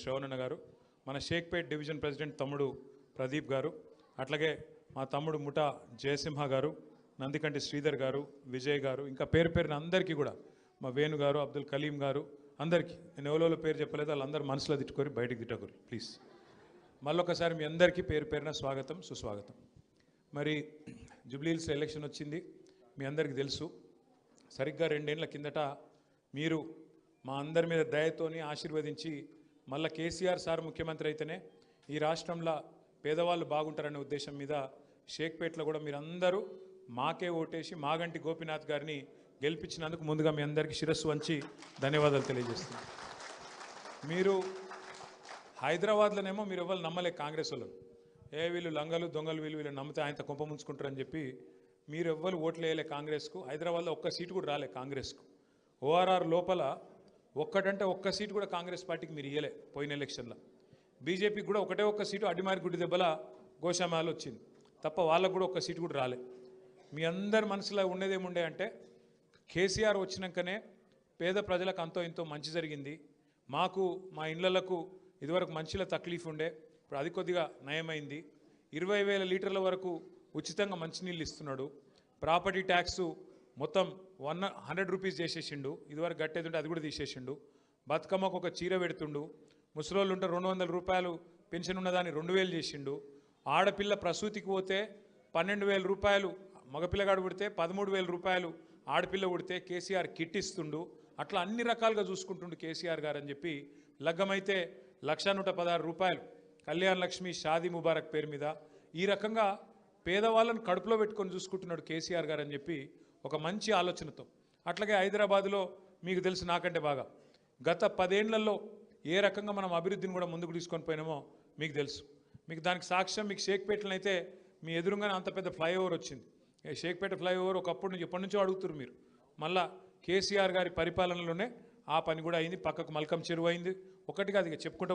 శ్రవణన్న గారు, మన Shaikpet division president తమ్ముడు ప్రదీప్ గారు, అట్లాగే మా తమ్ముడు ముఠా జయసింహ గారు, నందికంటి శ్రీధర్ గారు, విజయ్ గారు, ఇంకా పేరు పేరున అందరికీ కూడా మా వేణు గారు, అబ్దుల్ కలీం గారు, అందరికీ నేను ఎవరో పేరు చెప్పలేదు, వాళ్ళందరూ మనసులో తిట్టుకొని బయటికి తిట్టకూరు ప్లీజ్. మళ్ళొకసారి మీ అందరికీ పేరు పేరున స్వాగతం, సుస్వాగతం. మరి జూబ్లీహిల్స్ ఎలక్షన్ వచ్చింది, మీ అందరికీ తెలుసు. సరిగ్గా 2 ఏళ్ల కిందట మీరు మా అందరి మీద దయతోని ఆశీర్వదించి మళ్ళీ కేసీఆర్ సార్ ముఖ్యమంత్రి అయితేనే ఈ రాష్ట్రంలో పేదవాళ్ళు బాగుంటారనే ఉద్దేశం మీద షేక్పేట్లో కూడా మీరందరూ మాకే ఓటేసి మాగంటి గోపీనాథ్ గారిని గెలిపించినందుకు ముందుగా మీ అందరికీ శిరస్సు వంచి ధన్యవాదాలు తెలియజేస్తున్నాను. మీరు హైదరాబాద్లోనేమో మీరు ఎవరు నమ్మలే కాంగ్రెస్ వాళ్ళు, వీళ్ళు లంగలు దొంగలు వీళ్ళు నమ్మితే ఆయనతో కొంప ముంచుకుంటారని చెప్పి మీరు ఎవ్వరు ఓట్లు వేయలే కాంగ్రెస్కు. హైదరాబాద్లో ఒక్క సీటు కూడా రాలే కాంగ్రెస్కు. ఓఆర్ఆర్ లోపల ఒక్క సీటు కూడా కాంగ్రెస్ పార్టీకి మీరు ఇయ్యలే పోయిన ఎలక్షన్లో. బీజేపీకి కూడా ఒక్క సీటు అడ్డిమారి గుడి దెబ్బల గోషామాలు వచ్చింది తప్ప వాళ్ళకు కూడా ఒక్క సీటు కూడా రాలే. మీ అందరి మనసులో ఉండేదేముండే అంటే కేసీఆర్ వచ్చినాకనే పేద ప్రజలకు అంతో ఇంతో మంచి జరిగింది, మాకు మా ఇళ్లకు ఇదివరకు మంచిలో తక్లీఫ్ ఉండే, ఇప్పుడు అది కొద్దిగా నయమైంది, 20,000 లీటర్ల వరకు ఉచితంగా మంచినీళ్ళు ఇస్తున్నాడు, ప్రాపర్టీ ట్యాక్స్ మొత్తం 100 రూపీస్ చేసేసిండు, ఇదివరకు గట్టేది ఉంటే అది కూడా తీసేసిండు, బతుకమ్మకు ఒక చీర పెడుతుండు, ముసలోళ్ళు ఉంటే 200 రూపాయలు పెన్షన్ ఉన్నదాన్ని 2,000 చేసిండు, ఆడపిల్ల ప్రసూతికి పోతే 12,000 రూపాయలు, మగపిల్లగాడు పుడితే 13,000 రూపాయలు, ఆడపిల్ల పుడితే కేసీఆర్ కిట్ ఇస్తుండు. అట్లా అన్ని రకాలుగా చూసుకుంటుండు కేసీఆర్ గారు అని చెప్పి లగ్గమైతే 1,116 రూపాయలు కళ్యాణ్ లక్ష్మి షాదీ ముబారక్ పేరు మీద ఈ రకంగా పేదవాళ్ళని కడుపులో పెట్టుకొని చూసుకుంటున్నాడు కేసీఆర్ గారు అని చెప్పి ఒక మంచి ఆలోచనతో. అట్లాగే హైదరాబాదులో మీకు తెలుసు నాకంటే బాగా గత 10 ఏళ్లలో ఏ రకంగా మనం అభివృద్ధిని కూడా ముందుకు తీసుకొని పోయినామో మీకు తెలుసు. మీకు దానికి సాక్ష్యం మీకు షేక్పేటలో అయితే మీ ఎదురుగానే అంత పెద్ద ఫ్లైఓవర్ వచ్చింది. షేక్పేట ఫ్లైఓవర్ ఒకప్పుడు నుంచి ఎప్పటి నుంచో అడుగుతున్నారు మీరు, మళ్ళా కేసీఆర్ గారి పరిపాలనలోనే ఆ పని కూడా అయింది. పక్కకు మల్కం చెరువు అయింది, ఒకటిగా అది చెప్పుకుంటూ